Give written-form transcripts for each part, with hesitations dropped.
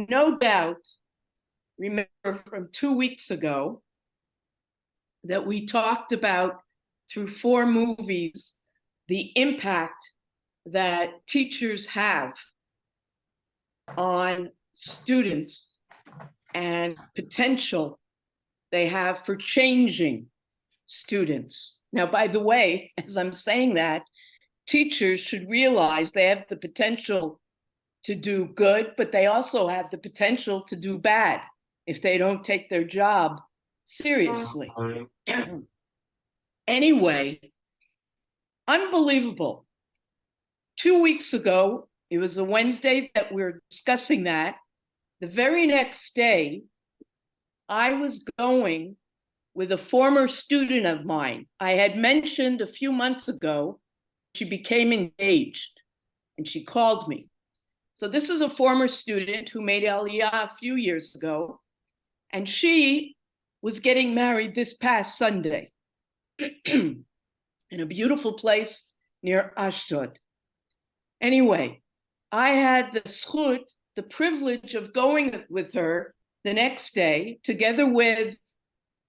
you no doubt remember from 2 weeks ago that we talked about through 4 movies the impact that teachers have on students and potential they have for changing students. Now, by the way, as I'm saying that, teachers should realize they have the potential to do good, but they also have the potential to do bad if they don't take their job seriously. Anyway, unbelievable. 2 weeks ago, it was a Wednesday that we were discussing that. The very next day, I was going with a former student of mine. I had mentioned a few months ago, she became engaged and she called me. So this is a former student who made Aliyah a few years ago, and she was getting married this past Sunday in a beautiful place near Ashdod. Anyway, I had the zchut, the privilege of going with her the next day, together with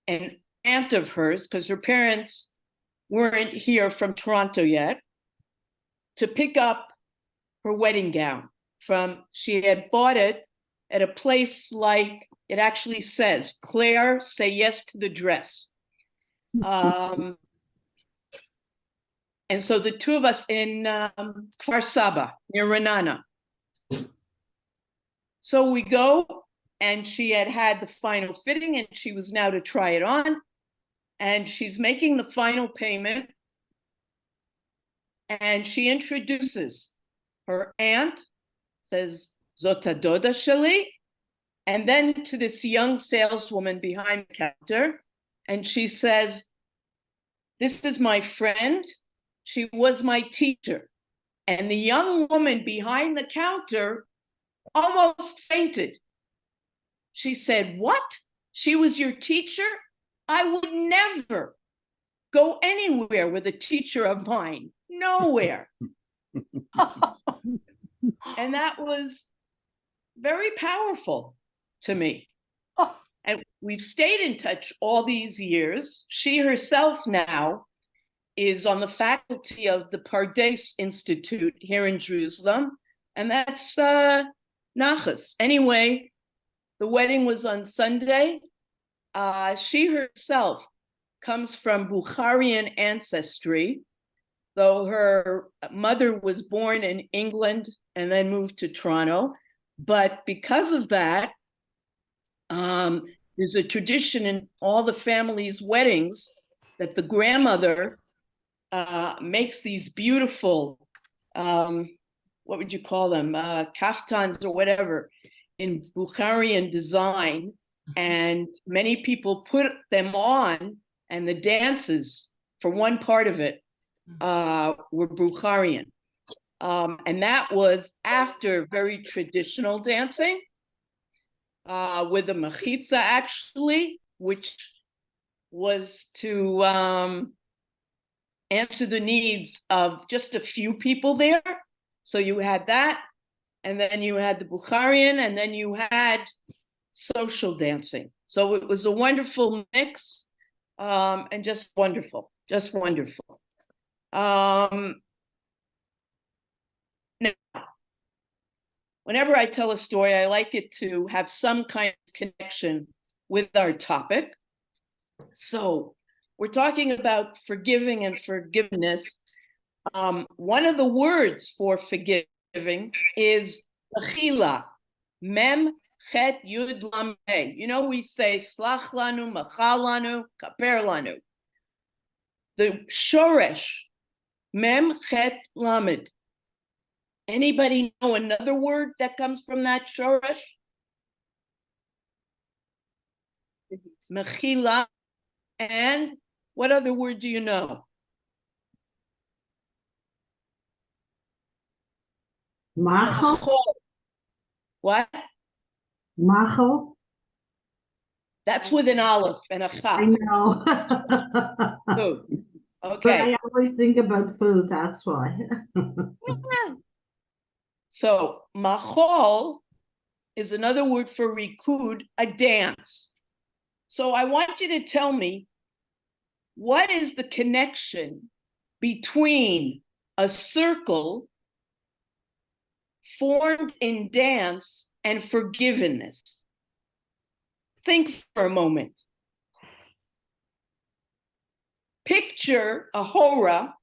an aunt of hers, because her parents weren't here from Toronto yet, to pick up her wedding gown. She had bought it at a place like, it actually says, Claire, say yes to the dress. And so the two of us in Kfar Saba, near Renana. So we go, and she had the final fitting, and she was now to try it on. And she's making the final payment. And she introduces her aunt, says, Zota Doda Shali, and then to this young saleswoman behind the counter. And she says, this is my friend. She was my teacher. And the young woman behind the counter almost fainted. She said, what? She was your teacher? I would never go anywhere with a teacher of mine. Nowhere. And that was very powerful to me. And we've stayed in touch all these years. She herself now is on the faculty of the Pardes Institute here in Jerusalem. And that's Nachas. Anyway, the wedding was on Sunday. She herself comes from Bukharian ancestry, though her mother was born in England and then moved to Toronto. But because of that, there's a tradition in all the family's weddings that the grandmother makes these beautiful, what would you call them, kaftans or whatever, in Bukharian design. And many people put them on, and the dances for one part of it were Bukharian. And that was after very traditional dancing with a mechitza, actually, which was to answer the needs of just a few people there. So you had that, and then you had the Bukharian, and then you had social dancing. So it was a wonderful mix, and just wonderful, just wonderful. Now, whenever I tell a story, I like it to have some kind of connection with our topic. So we're talking about forgiving and forgiveness. One of the words for forgiving is mechila, mem chet yud lam he. You know, we say slach lanu, machal lanu, kaper lanu. The shoresh, mem chet lamed. Anybody know another word that comes from that shoresh? Mechila. And what other word do you know? Machel. What? Machel. That's with an aleph and a chaf. I know. Food. Okay. But I always think about food, that's why. So, machol is another word for rikud, a dance. So I want you to tell me, what is the connection between a circle formed in dance and forgiveness? Think for a moment. Picture a hora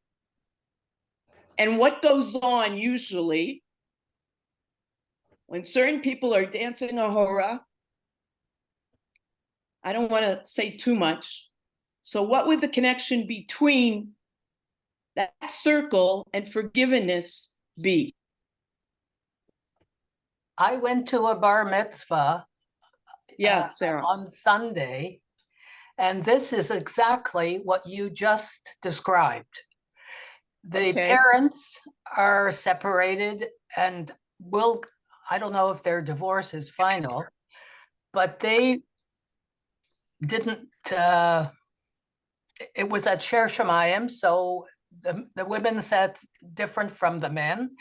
and what goes on usually when certain people are dancing a hora. I don't want to say too much. So what would the connection between that circle and forgiveness be? I went to a bar mitzvah Yeah, Sarah. on Sunday, and this is exactly what you just described. The Okay. parents are separated and I don't know if their divorce is final, but they didn't, it was at Sher Shemayim, so the women sat different from the men.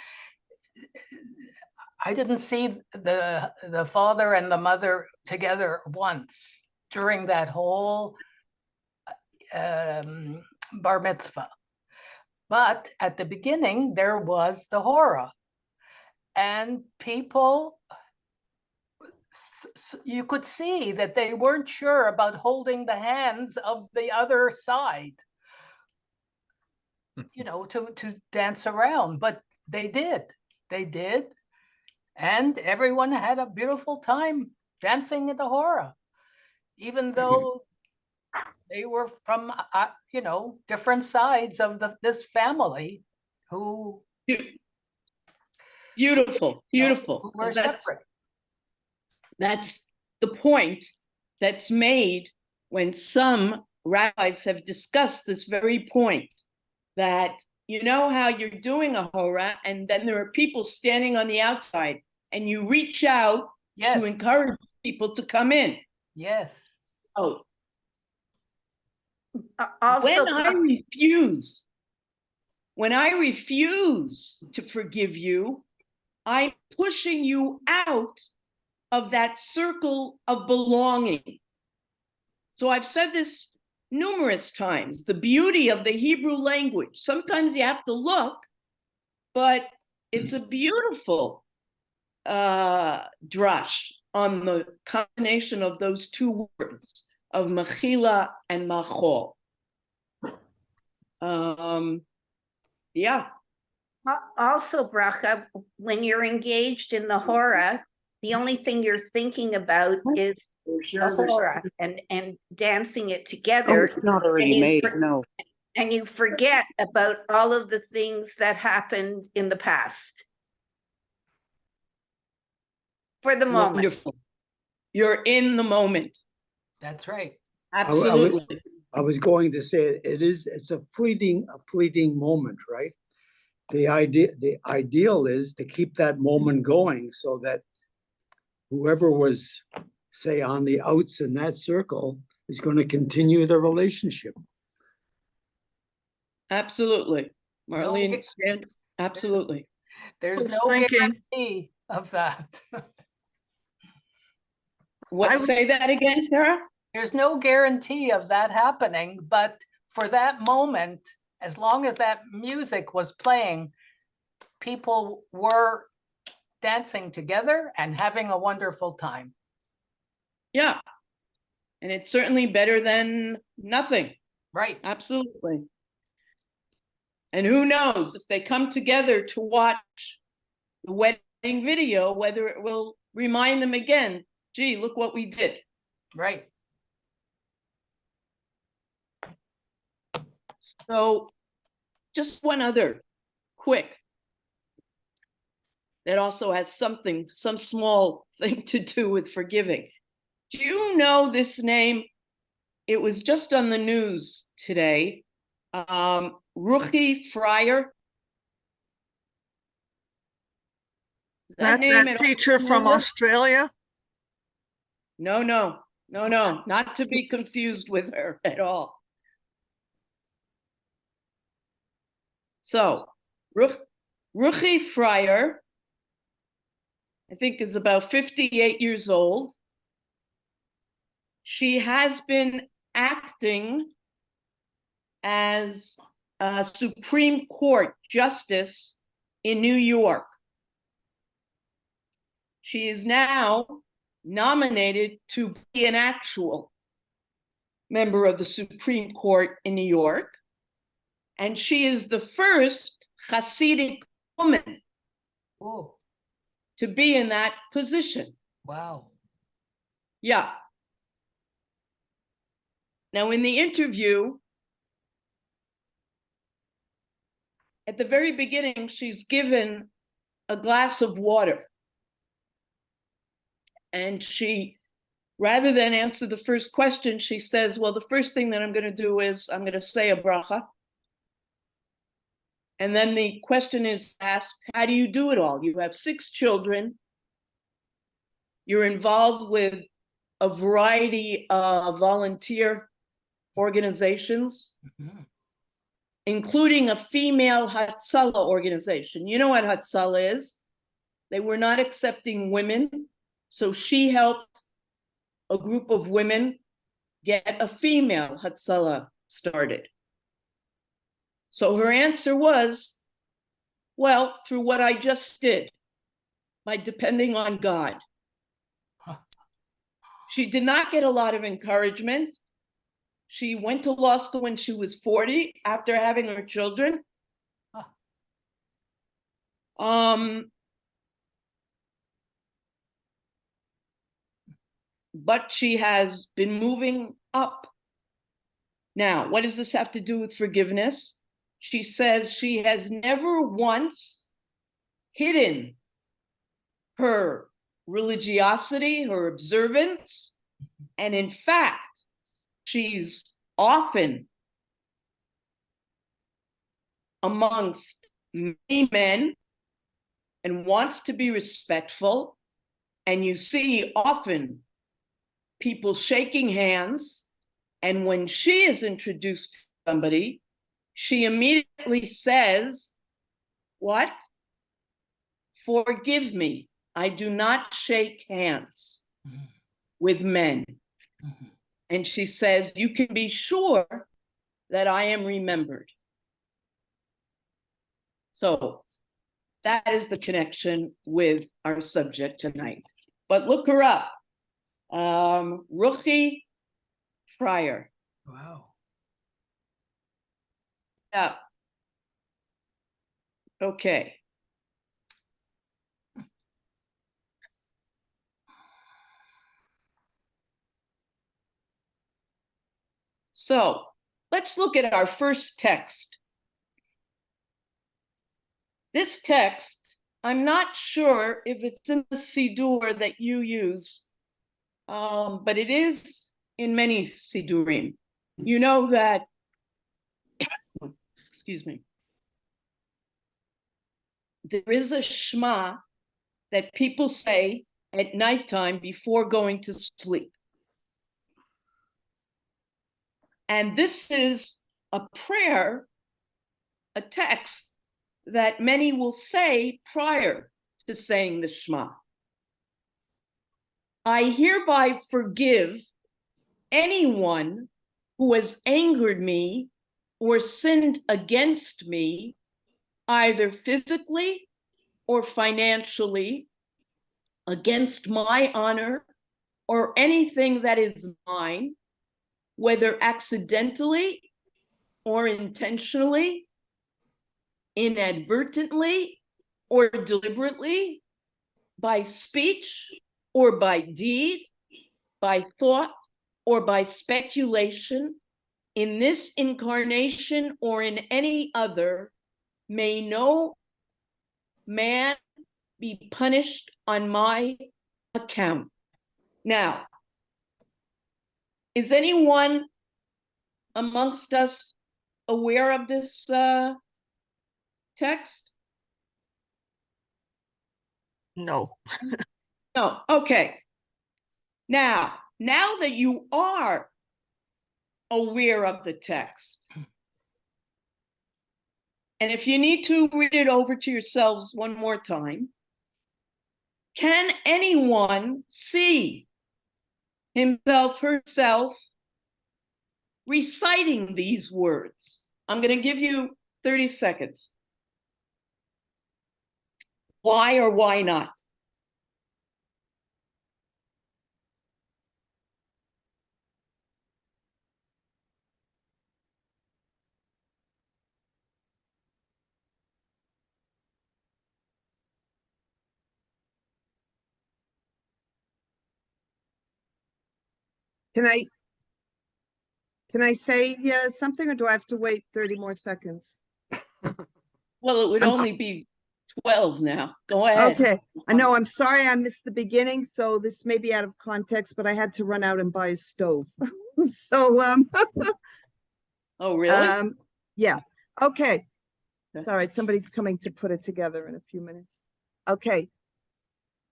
I didn't see the father and the mother together once during that whole bar mitzvah. But at the beginning, there was the hora. And people, you could see that they weren't sure about holding the hands of the other side, you know, to dance around. But they did. And everyone had a beautiful time dancing in the hora, even though they were from, you know, different sides of this family who Beautiful. who were separate. That's the point that's made when some rabbis have discussed this very point, that you know how you're doing a hora and then there are people standing on the outside and you reach out to encourage people to come in. Yes. Oh, Also, when I refuse to forgive you, I'm pushing you out of that circle of belonging. So I've said this numerous times, the beauty of the Hebrew language. Sometimes you have to look, but it's a beautiful drush on the combination of those two words of mechila and machol. Yeah. Also, Bracha, when you're engaged in the hora, the only thing you're thinking about is the hora and dancing it together. It's not already made, no. And you forget about all of the things that happened in the past. For the moment. Wonderful. You're in the moment. That's right. Absolutely. I was going to say it's a fleeting moment, right? The ideal is to keep that moment going so that whoever was, say, on the outs in that circle is going to continue the relationship. Absolutely. Marlene, absolutely. There's no guarantee of that. Say that again, Sarah? There's no guarantee of that happening, but for that moment, as long as that music was playing, people were dancing together and having a wonderful time. Yeah. And it's certainly better than nothing. Right. Absolutely. And who knows if they come together to watch the wedding video, whether it will remind them again, gee, look what we did. Right. So just one other quick that also has some small thing to do with forgiving. Do you know this name? It was just on the news today. Ruchi Fryer. That teacher from Australia? No, not to be confused with her at all. So, Ruchi Fryer, I think is about 58 years old. She has been acting as a Supreme Court justice in New York. She is now nominated to be an actual member of the Supreme Court in New York. And she is the first Hasidic woman Oh, to be in that position. wow. Yeah. Now, in the interview, at the very beginning, she's given a glass of water. And she, rather than answer the first question, she says, well, the first thing that I'm going to do is I'm going to say a bracha. And then the question is asked, how do you do it all? You have 6 children. You're involved with a variety of volunteer organizations, including a female Hatzalah organization. You know what Hatzalah is? They were not accepting women, so she helped a group of women get a female Hatzalah started. So her answer was, well, through what I just did, by depending on God. She did not get a lot of encouragement. She went to law school when she was 40 after having her children. But she has been moving up. Now, what does this have to do with forgiveness? She says she has never once hidden her religiosity, her observance, and in fact, she's often amongst many men and wants to be respectful, and you see often people shaking hands, and when she is introduced to somebody, she immediately says, what? Forgive me, I do not shake hands with men. And she says, you can be sure that I am remembered. So that is the connection with our subject tonight. But look her up. Ruchi Fryer. Wow. Yeah. Okay. So let's look at our first text. This text, I'm not sure if it's in the Siddur that you use, but it is in many Siddurim. You know that, excuse me, there is a Shema that people say at nighttime before going to sleep. And this is a prayer, a text that many will say prior to saying the Shema. I hereby forgive anyone who has angered me or sinned against me, either physically or financially, against my honor or anything that is mine, whether accidentally or intentionally, inadvertently or deliberately, by speech or by deed, by thought or by speculation, in this incarnation or in any other, may no man be punished on my account. Now, is anyone amongst us aware of this text? No. No, okay. Now that you are aware of the text, and if you need to read it over to yourselves one more time, Can anyone see himself, herself reciting these words? I'm going to give you 30 seconds. Why or why not? Can I say something, or do I have to wait 30 more seconds? Well, it would I'm only be 12 now. Go ahead. Okay, I know, I'm sorry I missed the beginning, so this may be out of context, but I had to run out and buy a stove. So, Oh, really? yeah, okay. Okay. It's all right, somebody's coming to put it together in a few minutes. Okay.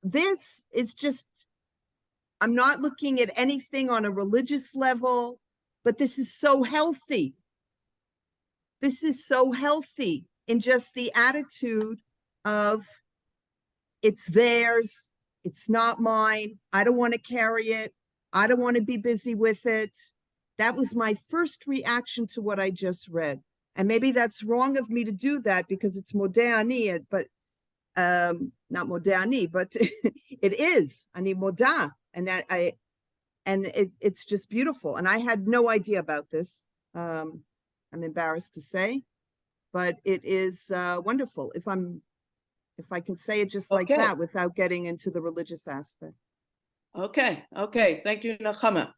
This is just, I'm not looking at anything on a religious level, but this is so healthy. This is so healthy in just the attitude of it's theirs, it's not mine, I don't want to carry it, I don't want to be busy with it. That was my first reaction to what I just read. And maybe that's wrong of me to do that because it's moderni, but not moderni, but it is. I need moda, and it's just beautiful. And I had no idea about this. I'm embarrassed to say, but it is wonderful. If I can say it just like Okay. that without getting into the religious aspect. Okay. Thank you, Nechama.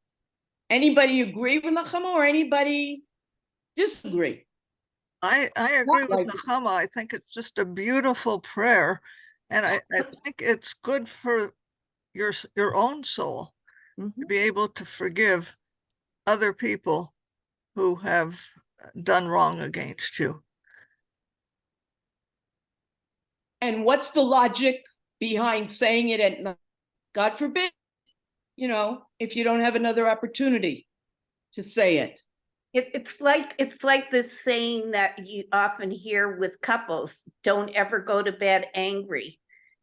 Anybody agree with Nechama or anybody disagree? I agree with like- Nechama. I think it's just a beautiful prayer. And I think it's good for your own soul to be able to forgive other people who have done wrong against you. And what's the logic behind saying it at night? God forbid, if you don't have another opportunity to say it. It's like this saying that you often hear with couples: don't ever go to bed angry.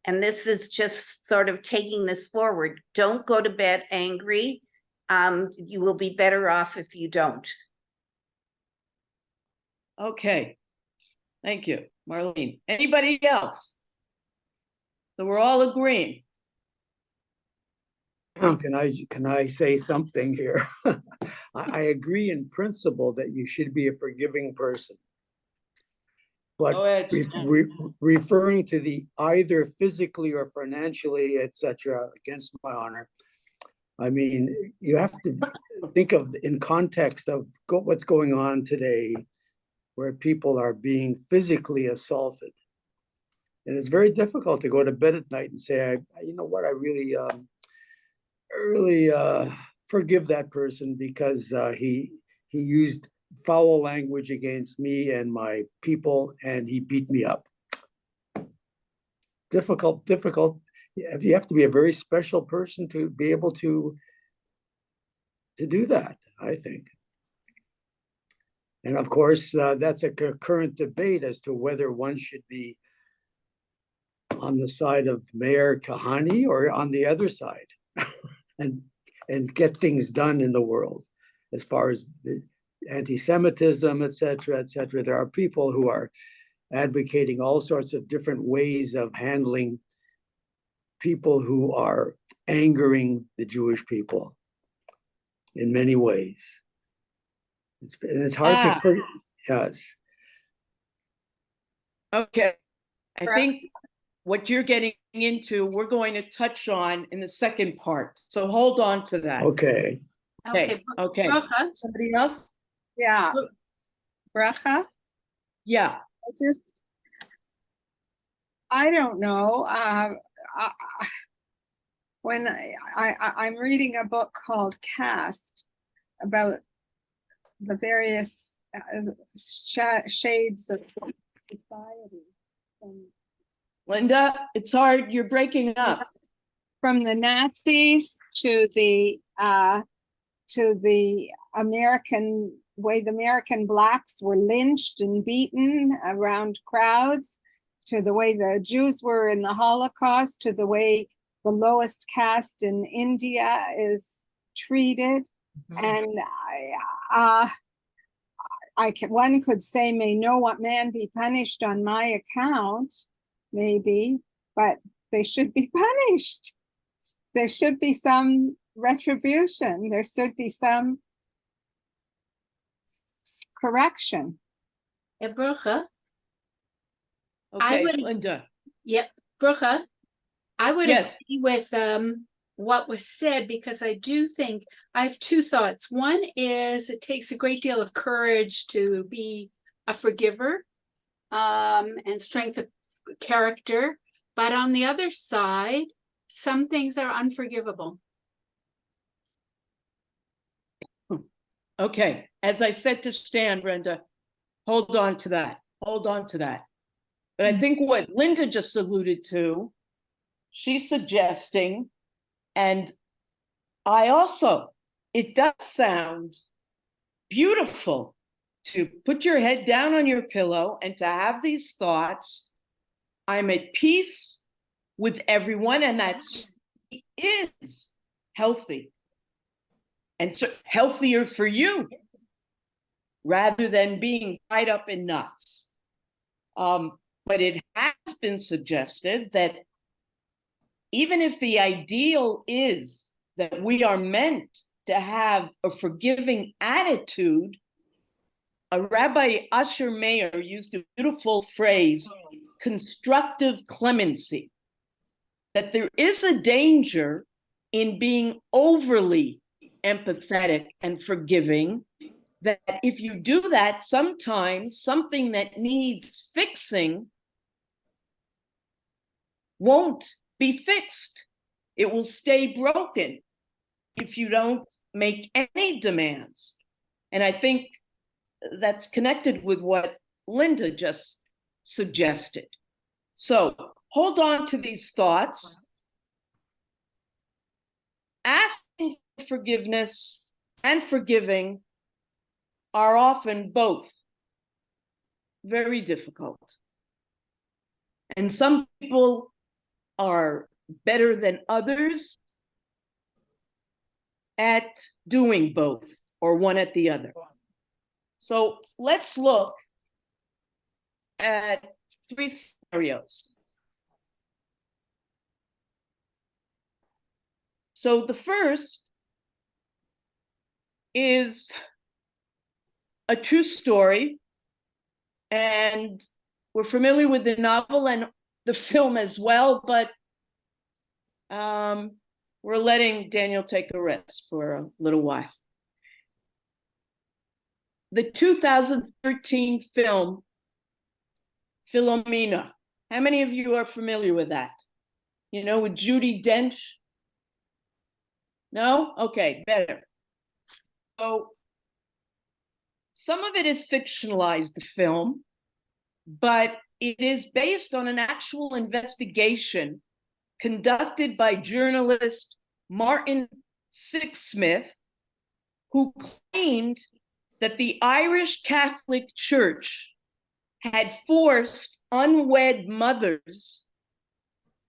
And this is just sort of taking this forward. Don't go to bed angry. You will be better off if you don't. Okay. Thank you, Marlene. Anybody else? So we're all agreeing. Can I say something here? I agree in principle that you should be a forgiving person. But Go ahead, referring to the either physically or financially, etc., against my honor, I mean, you have to think of in context of what's going on today, where people are being physically assaulted. And it's very difficult to go to bed at night and say, you know what, I really forgive that person because he used foul language against me and my people, and he beat me up. Difficult. You have to be a very special person to be able to do that, I think. And of course, that's a current debate as to whether one should be on the side of Mayor Kahani or on the other side and get things done in the world as far as the anti-Semitism, et cetera, et cetera. There are people who are advocating all sorts of different ways of handling people who are angering the Jewish people in many ways. It's hard to forget. Yes. Okay. I think what you're getting into, we're going to touch on in the second part. So hold on to that. Okay. Okay. Bracha. Somebody else? Yeah. Bracha? Yeah. I don't know. When I'm reading a book called Caste about the various shades of society. Linda, it's hard. You're breaking up. From the Nazis to the American way the American blacks were lynched and beaten around crowds, to the way the Jews were in the Holocaust, to the way the lowest caste in India is treated. Mhm. And one could say, may no man be punished on my account, maybe, but they should be punished. There should be some retribution. There should be some correction. Bracha, I Okay, would- Linda. Bracha, I would Yes. agree with what was said, because I do think I have two thoughts. One is it takes a great deal of courage to be a forgiver and strength of character. But on the other side, some things are unforgivable. Okay, as I said to Stan, Brenda, hold on to that. Hold on to that. But I think what Linda just alluded to, she's suggesting, and I also, it does sound beautiful to put your head down on your pillow and to have these thoughts. I'm at peace with everyone, and that's is healthy. And so healthier for you rather than being tied up in knots. But it has been suggested that even if the ideal is that we are meant to have a forgiving attitude, a Rabbi Asher Mayer used a beautiful phrase, constructive clemency, that there is a danger in being overly empathetic and forgiving, that if you do that, sometimes something that needs fixing won't be fixed. It will stay broken if you don't make any demands. And I think that's connected with what Linda just suggested. So hold on to these thoughts. Asking for forgiveness and forgiving are often both very difficult. And some people are better than others at doing both, or one at the other. So let's look at 3 scenarios. So the first is a true story, and we're familiar with the novel and the film as well, but we're letting Daniel take a rest for a little while. The 2013 film, Philomena. How many of you are familiar with that? You know, with Judi Dench? No? Okay, better. So some of it is fictionalized, the film, but it is based on an actual investigation conducted by journalist Martin Sixsmith, who claimed that the Irish Catholic Church had forced unwed mothers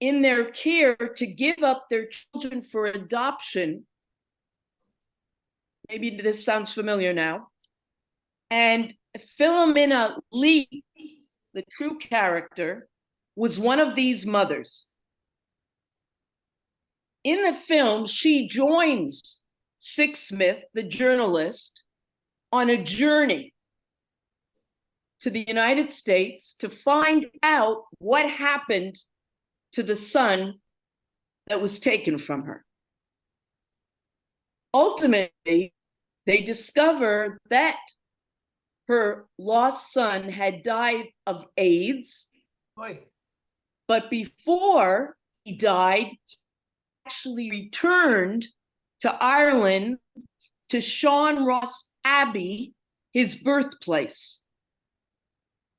in their care to give up their children for adoption. Maybe this sounds familiar now. And Philomena Lee, the true character, was one of these mothers. In the film, she joins Sixsmith, the journalist, on a journey to the United States to find out what happened to the son that was taken from her. Ultimately, they discover that her lost son had died of AIDS, but before he died, he actually returned to Ireland, to Sean Ross Abbey, his birthplace,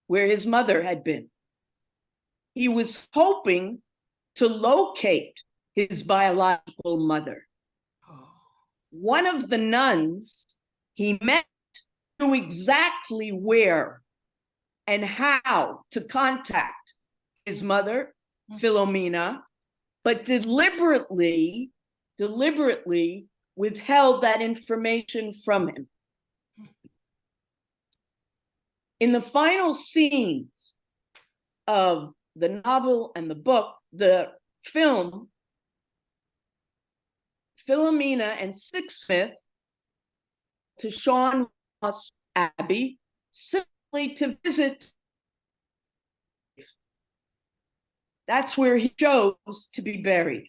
where his mother had been. He was hoping to locate his biological mother. One of the nuns he met knew exactly where and how to contact his mother, Philomena, but deliberately withheld that information from him. In the final scenes of the novel and the film, Philomena and Sixsmith to Sean Moss Abbey simply to visit. That's where he chose to be buried.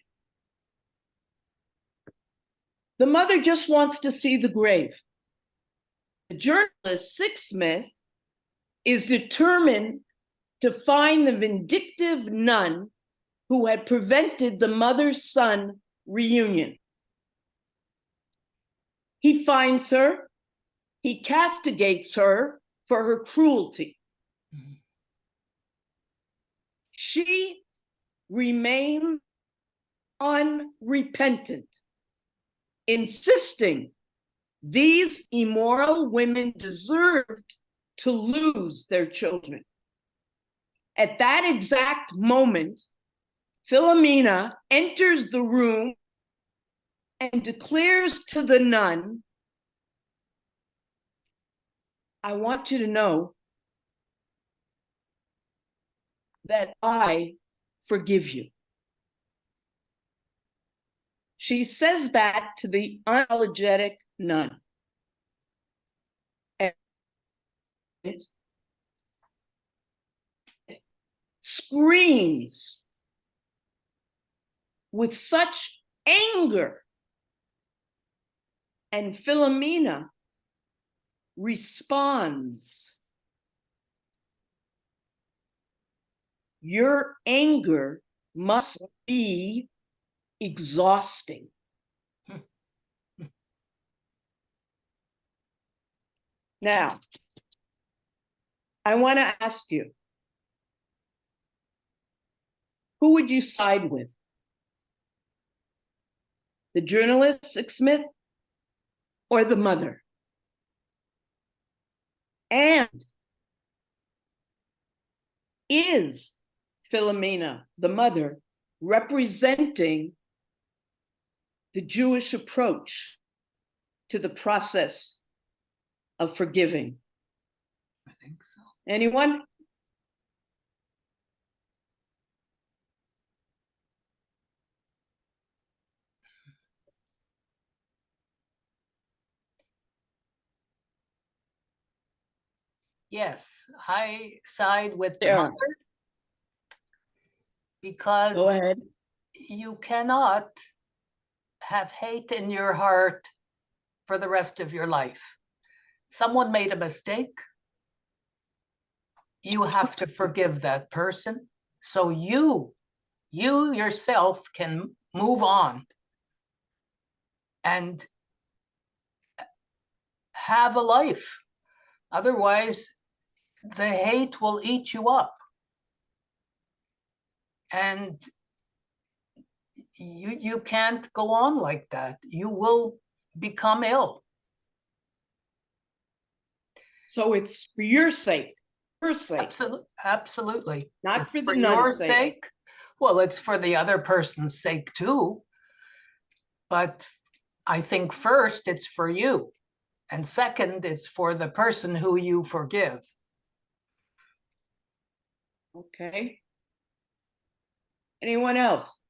The mother just wants to see the grave. The journalist Sixsmith is determined to find the vindictive nun who had prevented the mother-son reunion. He finds her, he castigates her for her cruelty. She remains unrepentant, insisting these immoral women deserved to lose their children. At that exact moment, Philomena enters the room and declares to the nun, I want you to know that I forgive you. She says that to the unapologetic nun. And screams with such anger. And Philomena responds, your anger must be exhausting. Now, I want to ask you, who would you side with? The journalist, Sixsmith, or the mother? And is Philomena, the mother, representing the Jewish approach to the process of forgiving? I think so. Anyone? Yes, I side with the Sarah. mother Go because ahead. you cannot have hate in your heart for the rest of your life. Someone made a mistake. You have to forgive that person so you yourself can move on and have a life. Otherwise, the hate will eat you up. And you can't go on like that. You will become ill. So it's for your sake, her sake, Absolutely. not It's for the for your nun's sake. Well, it's for the other person's sake too. But I think first it's for you. And second, it's for the person who you forgive. Okay. Anyone else?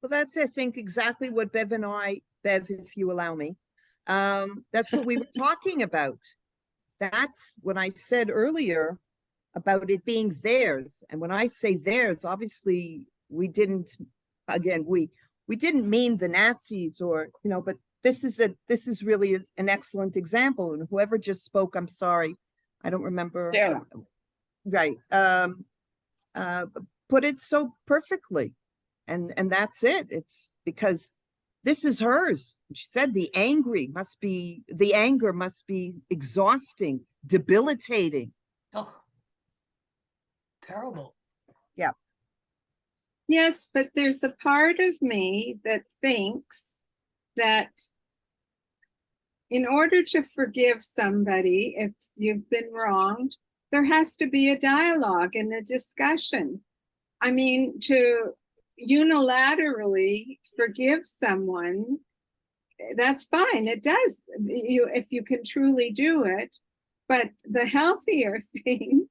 Well, that's, I think, exactly what Bev, if you allow me, that's what we were talking about. That's when I said earlier about it being theirs. And when I say theirs, obviously we didn't, again, we didn't mean the Nazis or, but this is really an excellent example. And whoever just spoke, I'm sorry, I don't remember. Sarah. Right. Put it so perfectly. And that's it. It's because this is hers. She said the anger must be exhausting, debilitating. Oh, terrible. Yeah. Yes, but there's a part of me that thinks that in order to forgive somebody, if you've been wronged, there has to be a dialogue and a discussion. I mean, to unilaterally forgive someone, that's fine. It does, if you can truly do it. But the healthier thing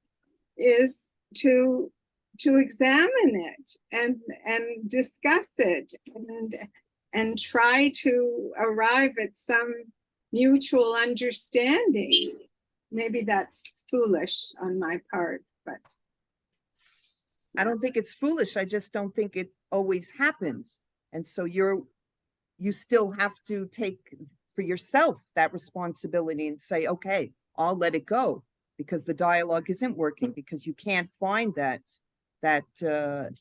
is to examine it and discuss it and try to arrive at some mutual understanding. Maybe that's foolish on my part, but I don't think it's foolish. I just don't think it always happens. And so you still have to take for yourself that responsibility and say, okay, I'll let it go because the dialogue isn't working, because you can't find that emek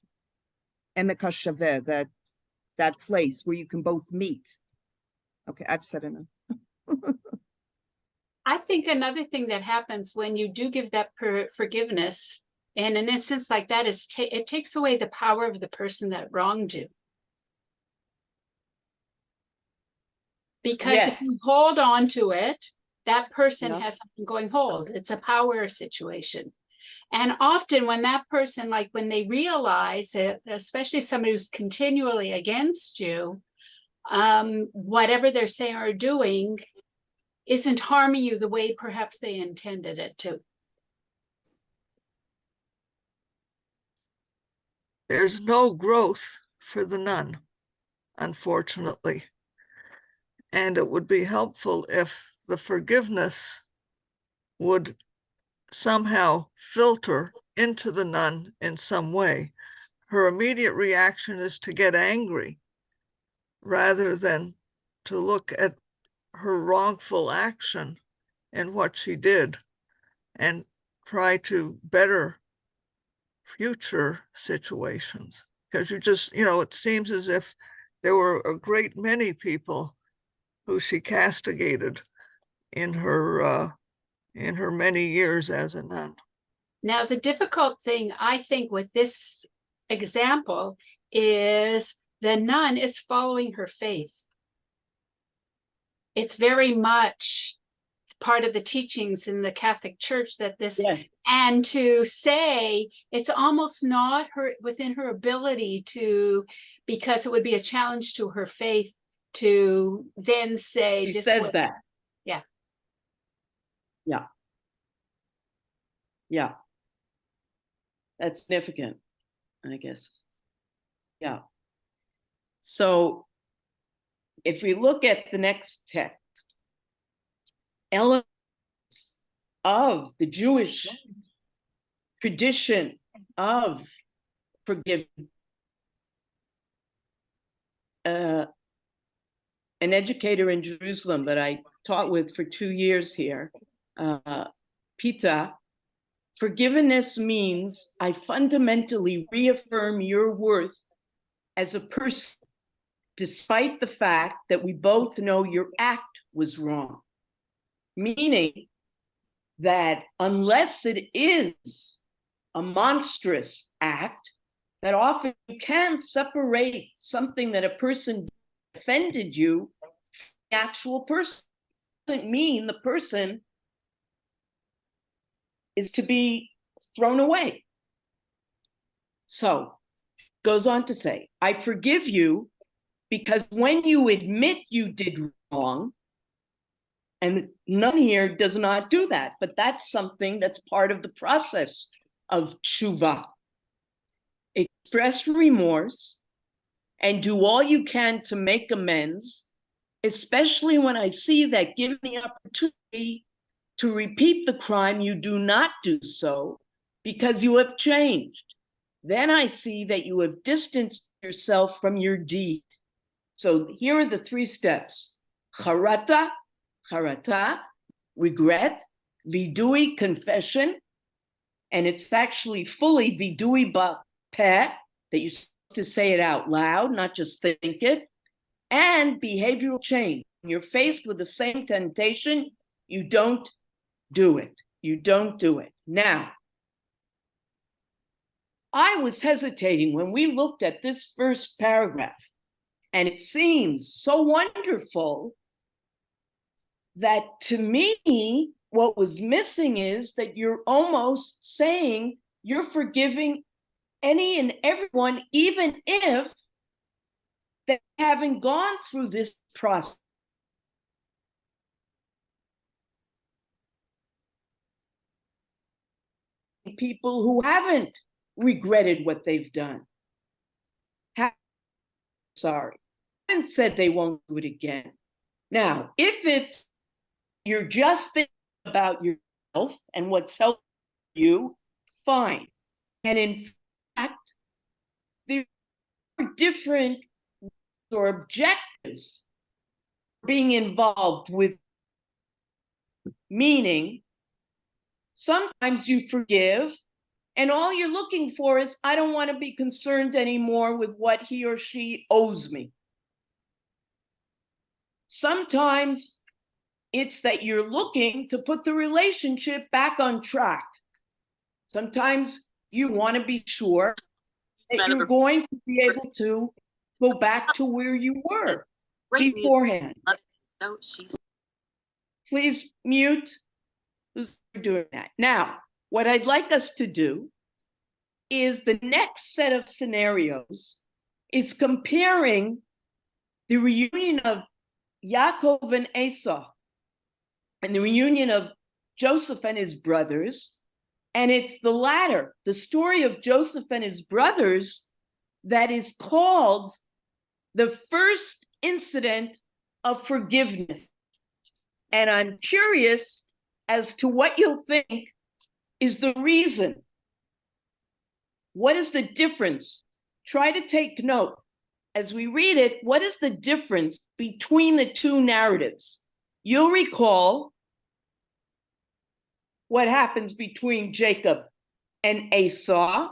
hashaveh, that place where you can both meet. Okay, I've said enough. I think another thing that happens when you do give that forgiveness, in an instance like that, is it takes away the power of the person that wronged you. Because if you hold on to it, that person has something going hold. It's a power situation. And often when that person, like when they realize it, especially somebody who's continually against you, whatever they're saying or doing isn't harming you the way perhaps they intended it to. There's no growth for the nun, unfortunately. And it would be helpful if the forgiveness would somehow filter into the nun in some way. Her immediate reaction is to get angry rather than to look at her wrongful action and what she did and try to better future situations. Because it seems as if there were a great many people who she castigated in her many years as a nun. Now, the difficult thing, I think, with this example is the nun is following her faith. It's very much part of the teachings in the Catholic Church that this, and to say it's almost not within her ability to, because it would be a challenge to her faith to then say. She says that. Yeah. Yeah. Yeah. That's significant, I guess. Yeah. So if we look at the next text, elements of the Jewish tradition of forgiveness, an educator in Jerusalem that I taught with for 2 years here, Pita, forgiveness means I fundamentally reaffirm your worth as a person, despite the fact that we both know your act was wrong. Meaning that unless it is a monstrous act, that often you can separate something that a person offended you from the actual person. Doesn't mean the person is to be thrown away. So goes on to say, I forgive you because when you admit you did wrong, and none here does not do that, but that's something that's part of the process of tshuva. Express remorse and do all you can to make amends, especially when I see that given the opportunity to repeat the crime, you do not do so because you have changed. Then I see that you have distanced yourself from your deed. So here are the 3 steps. Charata, regret, vidui, confession, and it's actually fully vidui ba'peh, that you're supposed to say it out loud, not just think it, and behavioral change. When you're faced with the same temptation, you don't do it. You don't do it. Now, I was hesitating when we looked at this first paragraph, and it seems so wonderful that to me, what was missing is that you're almost saying you're forgiving any and everyone, even if they haven't gone through this process. People who haven't regretted what they've done. Sorry. Haven't said they won't do it again. Now, if it's you're just thinking about yourself and what's helping you, fine. And in fact, there are different or objectives being involved with, meaning sometimes you forgive and all you're looking for is, I don't want to be concerned anymore with what he or she owes me. Sometimes it's that you're looking to put the relationship back on track. Sometimes you want to be sure that you're going to be able to go back to where you were beforehand. Please mute who's doing that. Now, what I'd like us to do is the next set of scenarios is comparing the reunion of Yaakov and Esau and the reunion of Joseph and his brothers. And it's the latter, the story of Joseph and his brothers, that is called the first incident of forgiveness. And I'm curious as to what you'll think is the reason. What is the difference? Try to take note. As we read it, what is the difference between the two narratives? You'll recall what happens between Jacob and Esau.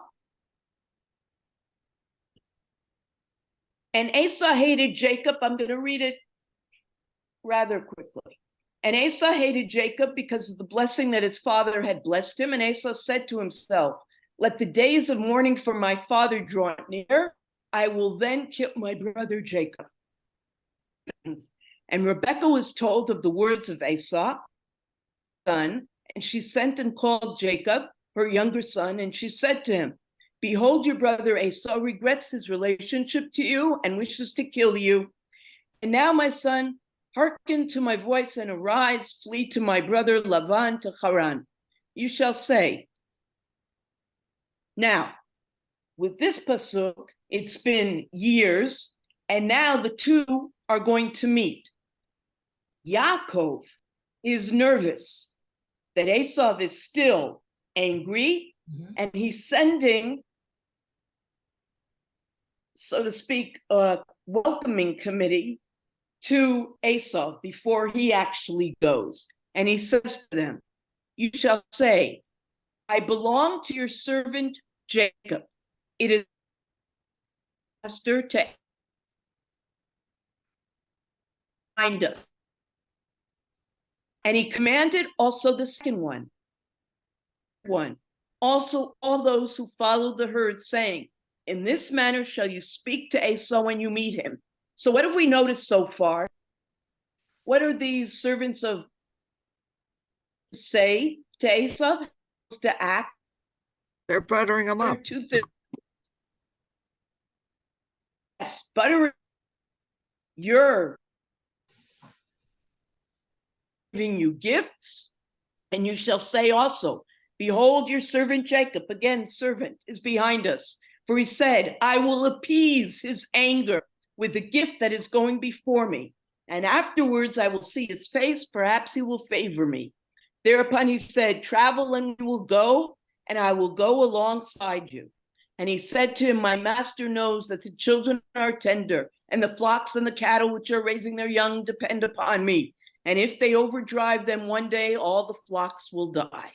And Esau hated Jacob. I'm going to read it rather quickly. And Esau hated Jacob because of the blessing that his father had blessed him. And Esau said to himself, let the days of mourning for my father draw near. I will then kill my brother Jacob. And Rebekah was told of the words of Esau, son, and she sent and called Jacob, her younger son, and she said to him, behold, your brother Esau regrets his relationship to you and wishes to kill you. And now, my son, hearken to my voice and arise, flee to my brother Laban to Haran. You shall say. Now, with this pasuk, it's been years, and now the two are going to meet. Yaakov is nervous that Esau is still angry, and he's sending, so to speak, a welcoming committee to Esau before he actually goes. And he says to them, you shall say, I belong to your servant Jacob. It is master to find us. And he commanded also the second one, also all those who follow the herd, saying, in this manner shall you speak to Esau when you meet him. So what have we noticed so far? What are these servants of say to Esau? To act? They're buttering him up. Yes, butter. You're giving you gifts, and you shall say also, behold, your servant Jacob, again, servant, is behind us. For he said, I will appease his anger with the gift that is going before me. And afterwards I will see his face, perhaps he will favor me. Thereupon he said, travel and we will go, and I will go alongside you. And he said to him, my master knows that the children are tender, and the flocks and the cattle which are raising their young depend upon me. And if they overdrive them one day, all the flocks will die.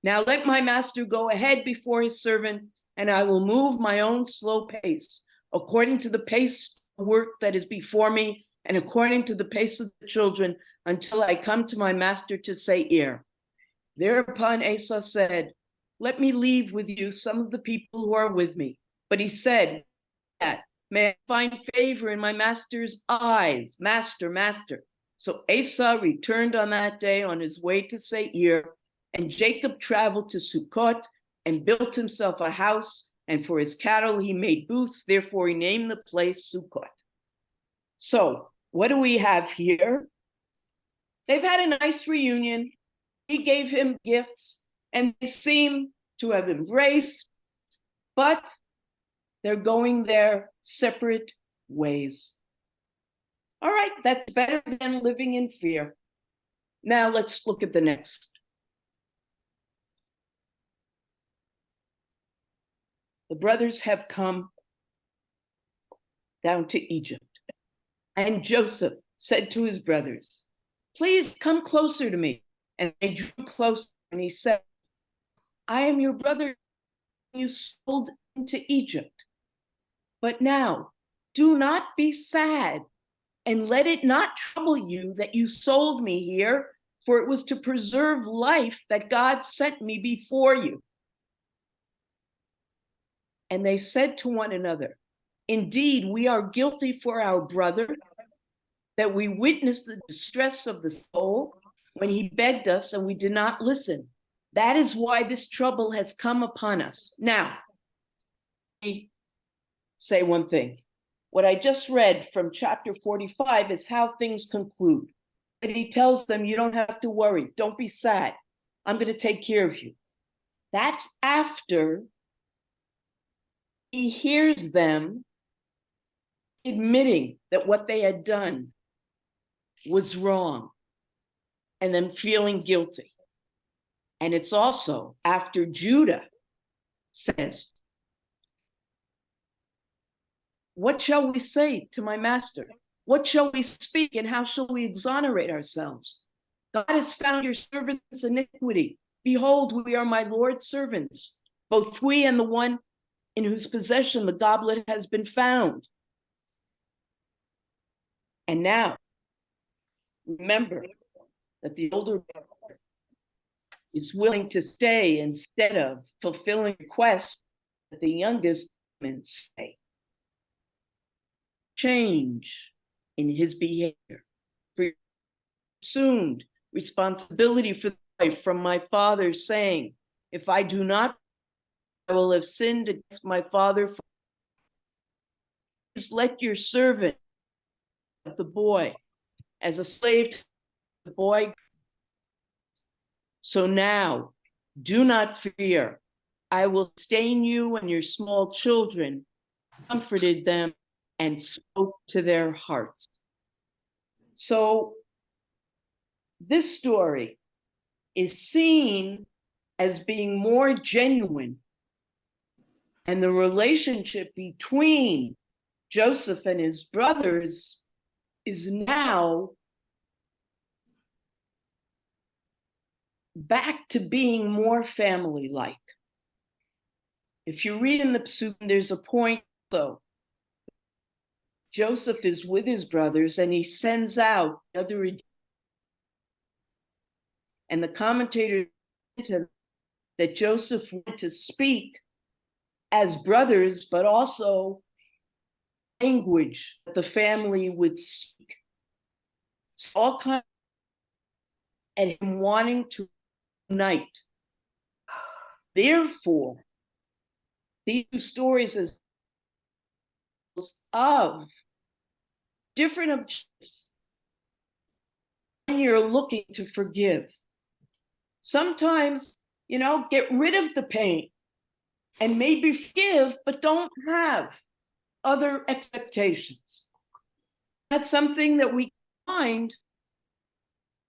Now let my master go ahead before his servant, and I will move my own slow pace, according to the pace of work that is before me, and according to the pace of the children, until I come to my master to Seir. Thereupon Esau said, let me leave with you some of the people who are with me. But he said, may I find favor in my master's eyes, master. So Esau returned on that day on his way to Seir, and Jacob traveled to Sukkot and built himself a house, and for his cattle he made booths. Therefore he named the place Sukkot. So what do we have here? They've had a nice reunion. He gave him gifts, and they seem to have embraced, but they're going their separate ways. All right, that's better than living in fear. Now let's look at the next. The brothers have come down to Egypt. And Joseph said to his brothers, please come closer to me. And they drew close, and he said, I am your brother you sold into Egypt. But now do not be sad, and let it not trouble you that you sold me here, for it was to preserve life that God sent me before you. And they said to one another, indeed, we are guilty for our brother, that we witnessed the distress of the soul when he begged us and we did not listen. That is why this trouble has come upon us. Now, let me say one thing. What I just read from chapter 45 is how things conclude. And he tells them, you don't have to worry. Don't be sad. I'm going to take care of you. That's after he hears them admitting that what they had done was wrong and them feeling guilty. And it's also after Judah says, what shall we say to my master? What shall we speak, and how shall we exonerate ourselves? God has found your servants' iniquity. Behold, we are my Lord's servants, both we and the one in whose possession the goblet has been found. And now, remember that the older brother is willing to stay instead of fulfilling requests that the youngest men say. Change in his behavior. For assumed responsibility for life from my father, saying, if I do not, I will have sinned against my father. Please let your servant of the boy as a slave to the boy. So now, do not fear. I will sustain you and your small children, comforted them, and spoke to their hearts. So this story is seen as being more genuine, and the relationship between Joseph and his brothers is now back to being more family-like. If you read in the Psukim, there's a point, so Joseph is with his brothers and he sends out other, and the commentator said that Joseph went to speak as brothers, but also language that the family would speak. So all kinds, and him wanting to unite. Therefore, these two stories as of different objectives when you're looking to forgive. Sometimes, get rid of the pain and maybe forgive, but don't have other expectations. That's something that we find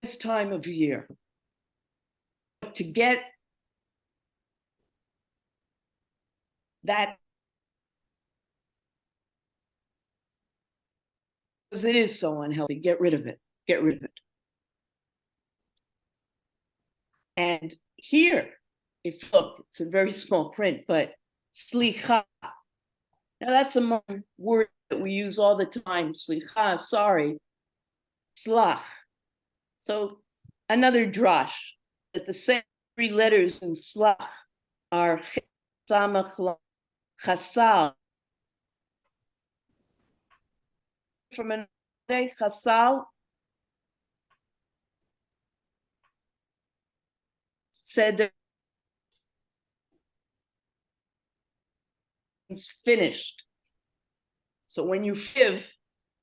this time of year. But to get that, because it is so unhealthy, get rid of it. Get rid of it. And here, if you look, it's a very small print, but slicha. Now that's a word that we use all the time. Slicha, sorry. Slach. So another drash, that the same three letters in slach are samach chasal. From another chasal, said that it's finished. So when you forgive,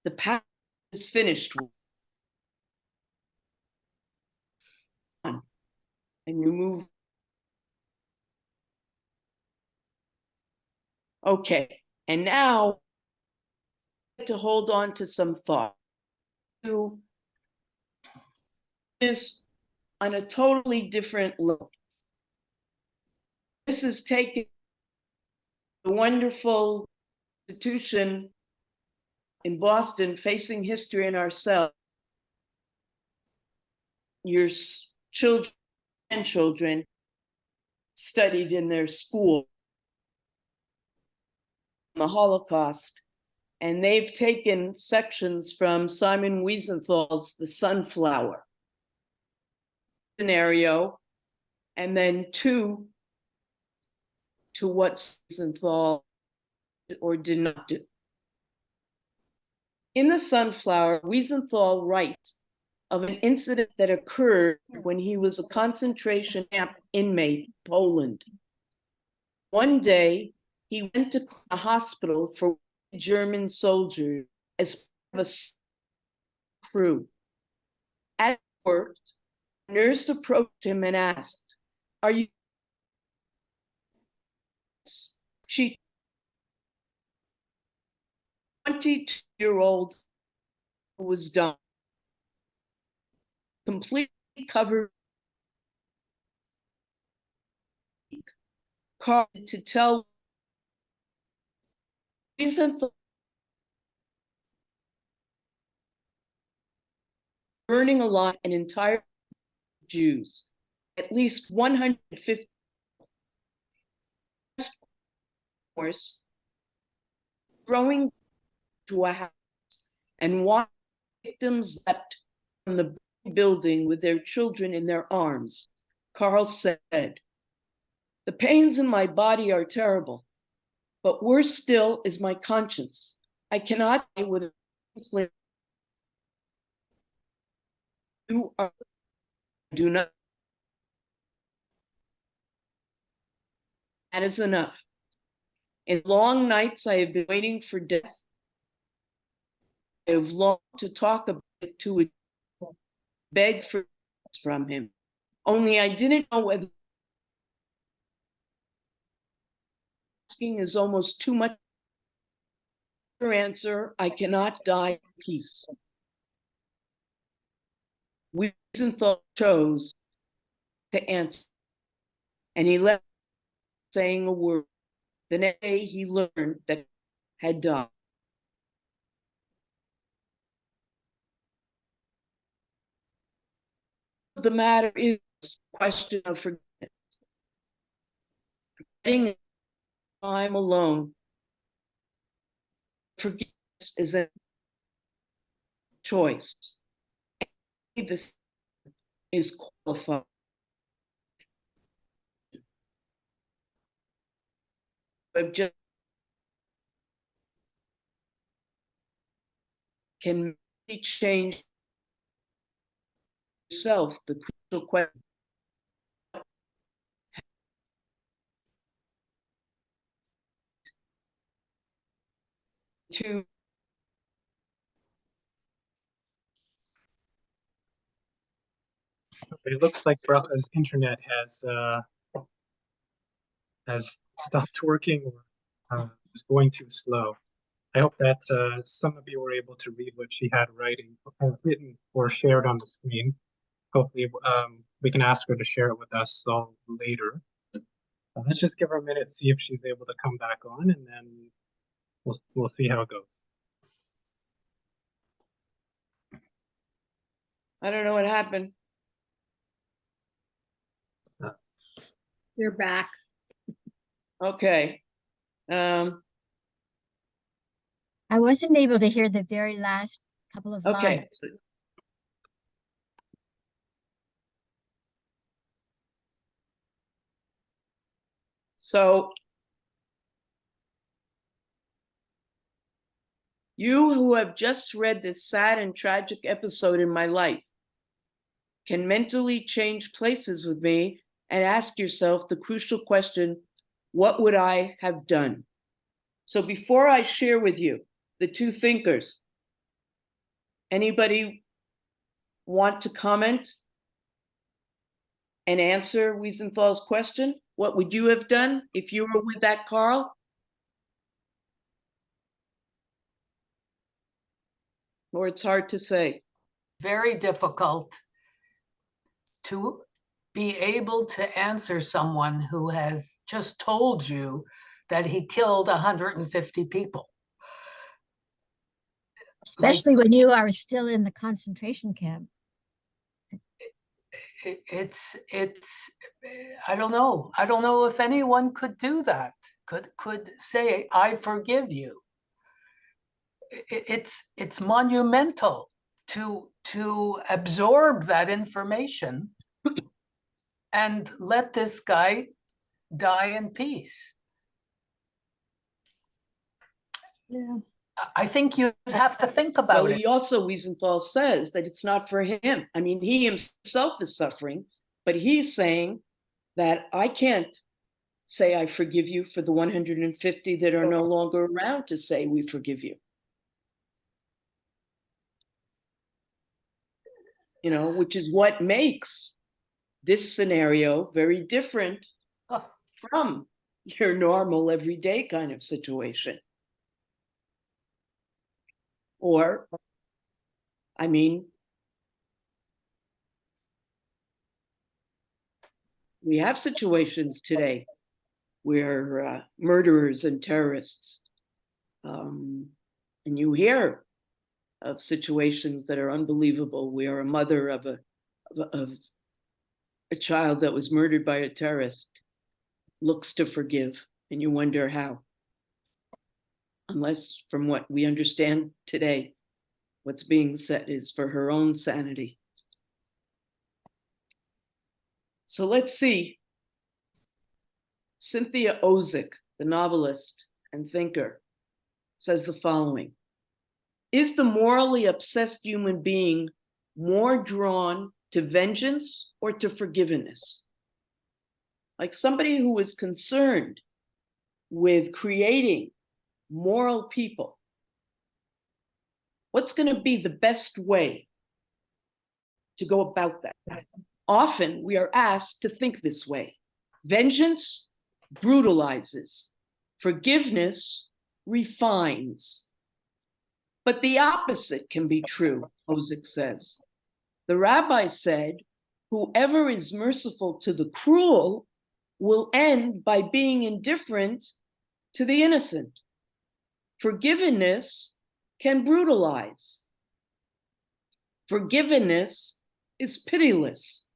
the past is finished. And you move. Okay, and now to hold on to some thought. To this on a totally different level. This is taking the wonderful institution in Boston, Facing History and Ourselves. Your children and children studied in their school the Holocaust, and they've taken sections from Simon Wiesenthal's The Sunflower scenario, and then to what Wiesenthal did or did not do. In The Sunflower, Wiesenthal writes of an incident that occurred when he was a concentration camp inmate in Poland. One day, he went to a hospital for German soldiers as part of a crew. At work, a nurse approached him and asked, "Are you?" She 22-year-old was done, completely covered, called to tell Wiesenthal burning a lot an entire Jews, at least 150 horse, throwing to a house and watching victims leapt from the building with their children in their arms. Carl said, "The pains in my body are terrible, but worse still is my conscience. I cannot die with a clear. You are, do not. That is enough. In long nights, I have been waiting for death. I have longed to talk about it, to beg for from him. Only I didn't know whether asking is almost too much. Answer, I cannot die in peace." Wiesenthal chose to answer, and he left saying a word. The next day he learned that he had died. The matter is the question of forgiveness. Forgetting time alone. Forgiveness is a choice. This is qualified. But just can really change yourself, the crucial question. To It looks like Bracha's internet has stopped working or is going too slow. I hope that some of you were able to read what she had written or shared on the screen. Hopefully we can ask her to share it with us all later. Let's just give her a minute, see if she's able to come back on, and then we'll see how it goes. I don't know what happened. You're back. Okay. I wasn't able to hear the very last couple of Okay. lines. So you who have just read this sad and tragic episode in my life can mentally change places with me and ask yourself the crucial question, what would I have done? So before I share with you the two thinkers, anybody want to comment and answer Wiesenthal's question? What would you have done if you were with that Carl? Or it's hard to say. Very difficult to be able to answer someone who has just told you that he killed 150 people. Especially when you are still in the concentration camp. It's I don't know. I don't know if anyone could do that, could say, I forgive you. It's monumental to absorb that information and let this guy die in peace. Yeah. I think you'd have to think about Well, it. he also, Wiesenthal says that it's not for him. I mean, he himself is suffering, but he's saying that I can't say I forgive you for the 150 that are no longer around to say we forgive you. You know, which is what makes this scenario very different Oh. from your normal everyday kind of situation. Or, I mean, we have situations today where murderers and terrorists, and you hear of situations that are unbelievable, where a mother of a child that was murdered by a terrorist looks to forgive, and you wonder how. Unless, from what we understand today, what's being said is for her own sanity. So let's see. Cynthia Ozick, the novelist and thinker, says the following: is the morally obsessed human being more drawn to vengeance or to forgiveness? Like somebody who is concerned with creating moral people, what's going to be the best way to go about that? Often we are asked to think this way. Vengeance brutalizes, forgiveness refines. But the opposite can be true, Ozick says. The rabbi said, whoever is merciful to the cruel will end by being indifferent to the innocent. Forgiveness can brutalize. Forgiveness is pitiless.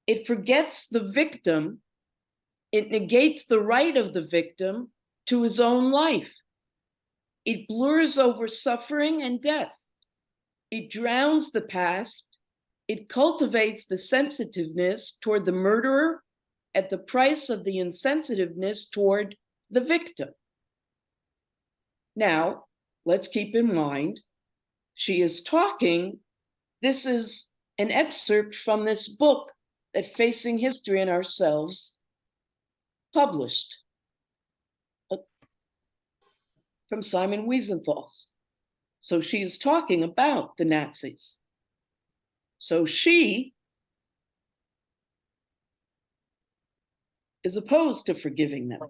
It forgets the victim. It negates the right of the victim to his own life. It blurs over suffering and death. It drowns the past. It cultivates the sensitiveness toward the murderer at the price of the insensitiveness toward the victim. Now, let's keep in mind, she is talking, this is an excerpt from this book that Facing History and Ourselves published from Simon Wiesenthal's. So she is talking about the Nazis. So she is opposed to forgiving them,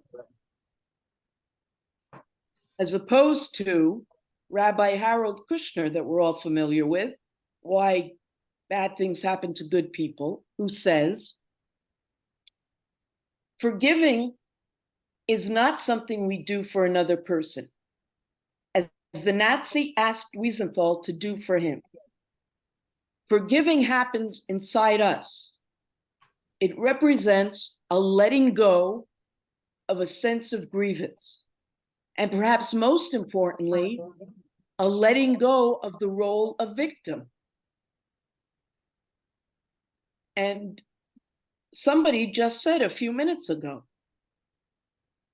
as opposed to Rabbi Harold Kushner that we're all familiar with, Why Bad Things Happen to Good People, who says, forgiving is not something we do for another person, as the Nazi asked Wiesenthal to do for him. Forgiving happens inside us. It represents a letting go of a sense of grievance. And perhaps most importantly, a letting go of the role of victim. And somebody just said a few minutes ago,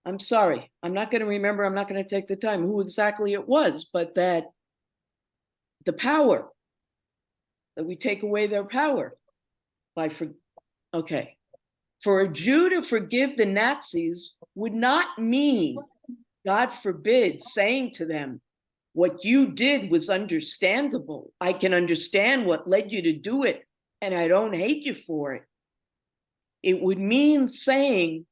I'm sorry, I'm not going to remember, I'm not going to take the time who exactly it was, but that the power, that we take away their power by okay. For a Jew to forgive the Nazis would not mean, God forbid, saying to them, what you did was understandable. I can understand what led you to do it, and I don't hate you for it. It would mean saying,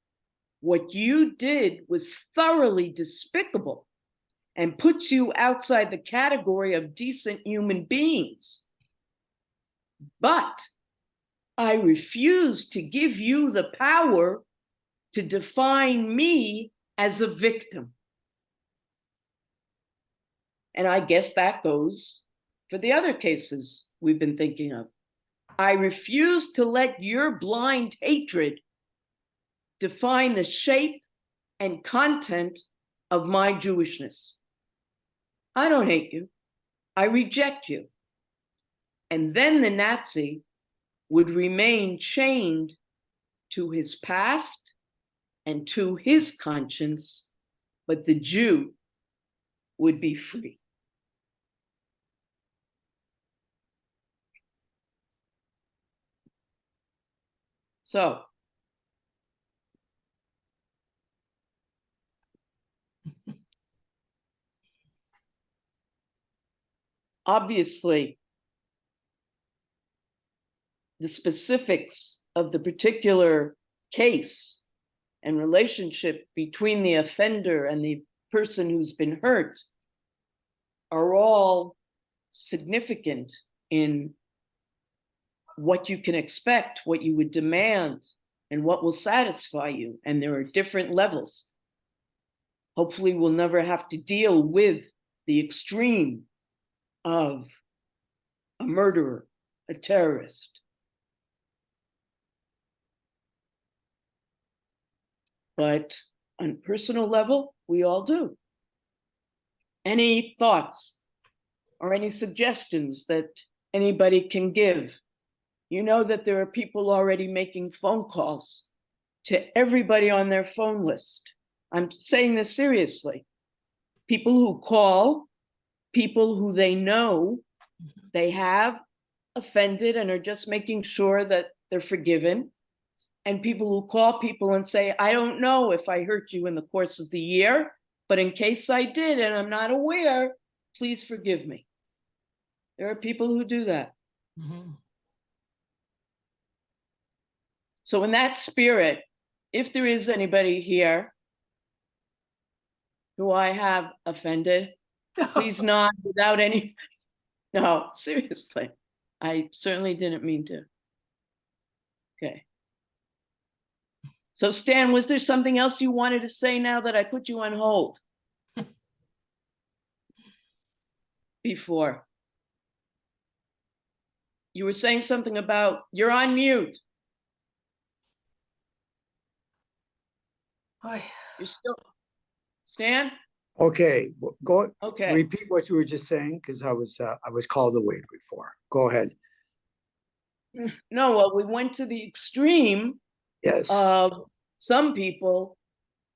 what you did was thoroughly despicable and puts you outside the category of decent human beings. But I refuse to give you the power to define me as a victim. And I guess that goes for the other cases we've been thinking of. I refuse to let your blind hatred define the shape and content of my Jewishness. I don't hate you. I reject you. And then the Nazi would remain chained to his past and to his conscience, but the Jew would be free. So, obviously, the specifics of the particular case and relationship between the offender and the person who's been hurt are all significant in what you can expect, what you would demand, and what will satisfy you. And there are different levels. Hopefully, we'll never have to deal with the extreme of a murderer, a terrorist. But on a personal level, we all do. Any thoughts or any suggestions that anybody can give? You know that there are people already making phone calls to everybody on their phone list. I'm saying this seriously. People who call, people who they know they have offended and are just making sure that they're forgiven. And people who call people and say, I don't know if I hurt you in the course of the year, but in case I did and I'm not aware, please forgive me. There are people who do that. Mhm. So in that spirit, if there is anybody here who I have offended, please not without any, no, seriously. I certainly didn't mean to. Okay. So Stan, was there something else you wanted to say now that I put you on hold? Before. You were saying something about, you're on mute. Oy. You're still, Stan? Okay, go, Okay. repeat what you were just saying, because I was called away before. Go ahead. No, well, we went to the extreme Yes, of some people,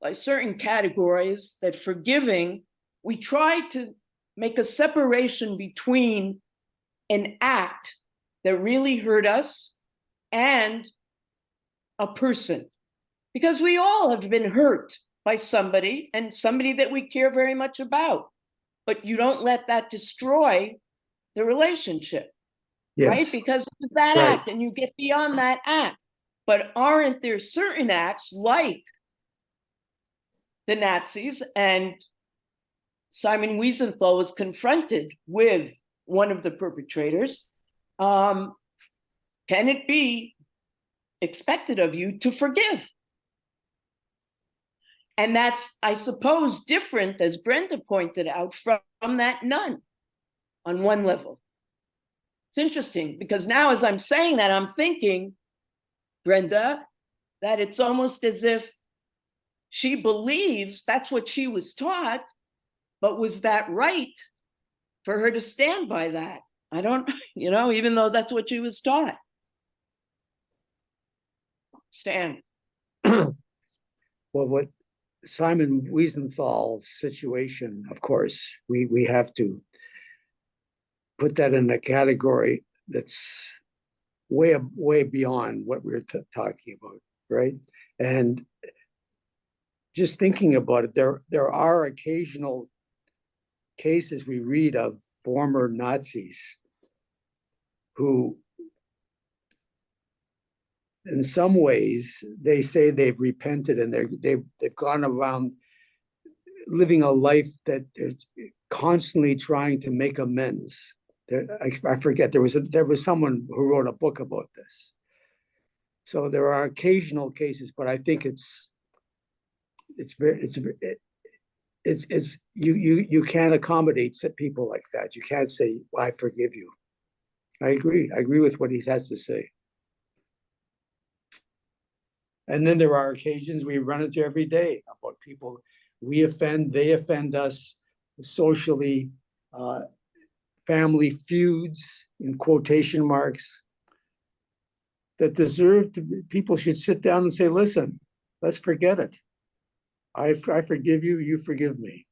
like certain categories, that forgiving, we try to make a separation between an act that really hurt us and a person. Because we all have been hurt by somebody, and somebody that we care very much about. But you don't let that destroy the relationship, right? yes, Because of that right. act, and you get beyond that act. But aren't there certain acts like the Nazis, and Simon Wiesenthal was confronted with one of the perpetrators? Can it be expected of you to forgive? And that's, I suppose, different, as Brenda pointed out, from that nun on one level. It's interesting because now as I'm saying that, I'm thinking, Brenda, that it's almost as if she believes that's what she was taught, but was that right for her to stand by that? I don't, even though that's what she was taught. Stan. Well, what Simon Wiesenthal's situation, of course, we have to put that in a category that's way beyond what we're talking about. right? And just thinking about it, there are occasional cases we read of former Nazis who, in some ways, they say they've repented and they've gone around living a life that they're constantly trying to make amends. I forget, there was someone who wrote a book about this. So there are occasional cases, but I think you can't accommodate people like that. You can't say, well, I forgive you. I agree with what he has to say. And then there are occasions we run into every day about people we offend, they offend us socially, family feuds, in quotation marks, that deserve to be, people should sit down and say, listen, let's forget it. I forgive you, you forgive me.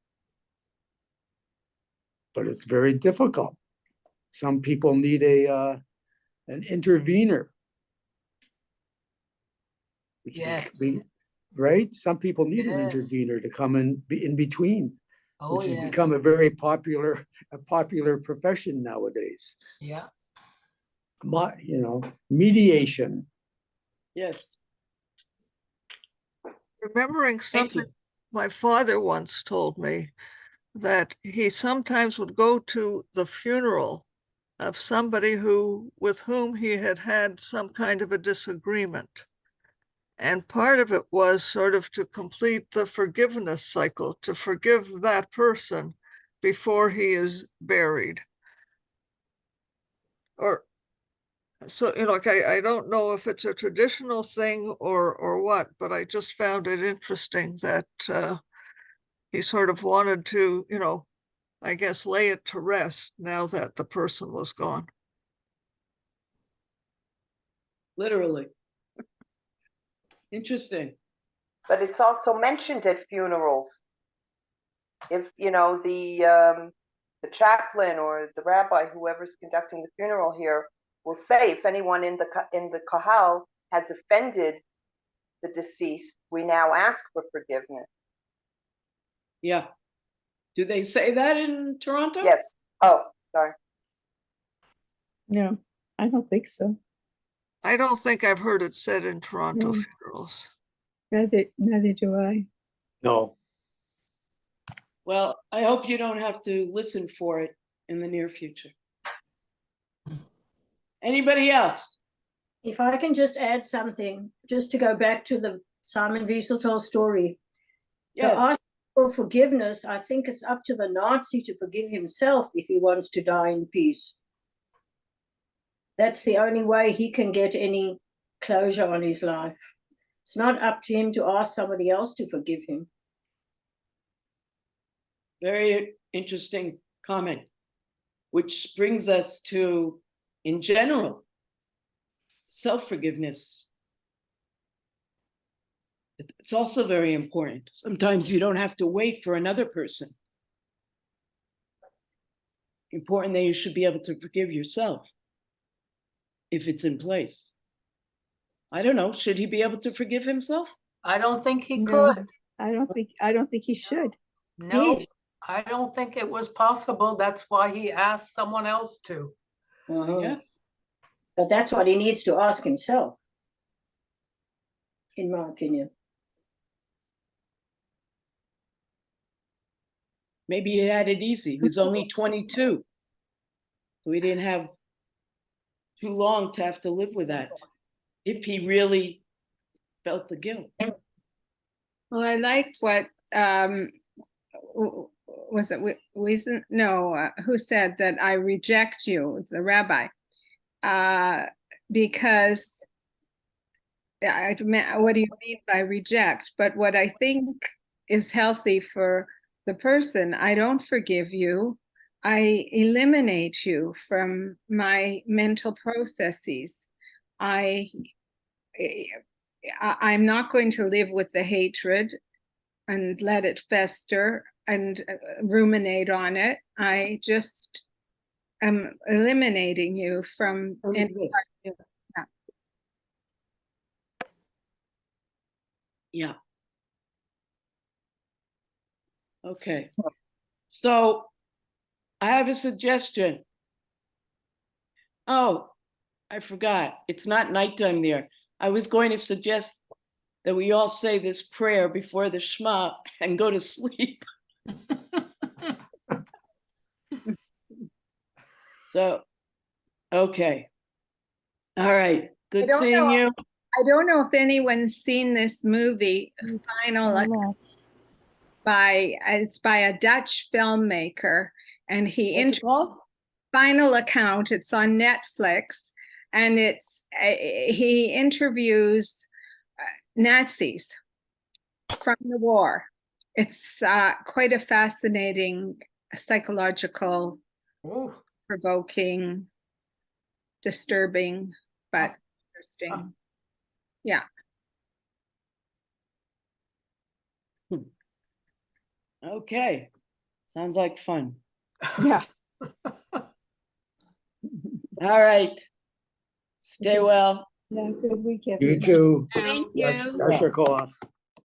But it's very difficult. Some people need an intervener. Yes. Right? Some people need an Yes. intervener to come and be in between, Oh, which has yes. become a very popular profession nowadays. Yeah. Mediation. Yes. Remembering Thank you. something my father once told me, that he sometimes would go to the funeral of somebody with whom he had had some kind of a disagreement. And part of it was sort of to complete the forgiveness cycle, to forgive that person before he is buried. Or so, like, I don't know if it's a traditional thing or what, but I just found it interesting that he sort of wanted to, I guess, lay it to rest now that the person was gone. Literally. Interesting. But it's also mentioned at funerals. If the chaplain or the rabbi, whoever's conducting the funeral here, will say, if anyone in the kahal has offended the deceased, we now ask for forgiveness. Yeah. Do they say that in Toronto? Yes. Oh, sorry. No, I don't think so. I don't think I've heard it said in Toronto No. funerals. Neither do I. No. Well, I hope you don't have to listen for it in the near future. Anybody else? If I can just add something, just to go back to the Simon Wieselthal story. Yes. To ask for forgiveness, I think it's up to the Nazi to forgive himself if he wants to die in peace. That's the only way he can get any closure on his life. It's not up to him to ask somebody else to forgive him. Very interesting comment, which brings us to, in general, self-forgiveness. It's also very important. Sometimes you don't have to wait for another person. Important that you should be able to forgive yourself if it's in place. I don't know, should he be able to forgive himself? I don't think he No. could. I don't think he should. No, Yes. I don't think it was possible. That's why he asked someone else to. Yeah. But that's what he needs to ask himself, in my opinion. Maybe he had it easy. He was only 22. So he didn't have too long to have to live with that, if he really felt the guilt. Well, I liked what was it Wiesen? No, who said that I reject you? It's the rabbi, because what do you mean by reject? But what I think is healthy for the person, I don't forgive you. I eliminate you from my mental processes. I'm not going to live with the hatred and let it fester and ruminate on it. I just am eliminating you from any part. Yeah. Okay. So I have a suggestion. Oh, I forgot. It's not nighttime there. I was going to suggest that we all say this prayer before the Shema and go to sleep. So, okay. All right. Good don't seeing know. you. I don't know if anyone's seen this movie, it's by a Dutch filmmaker, and What's it called? Final Account. It's on Netflix, and he interviews Nazis from the war. It's quite a fascinating, psychological, provoking, disturbing, but interesting. Yeah. Okay. Sounds like fun. Yeah. All right. Stay well. Yeah, good week, You too. Thank Yes, you. Dasha Koach.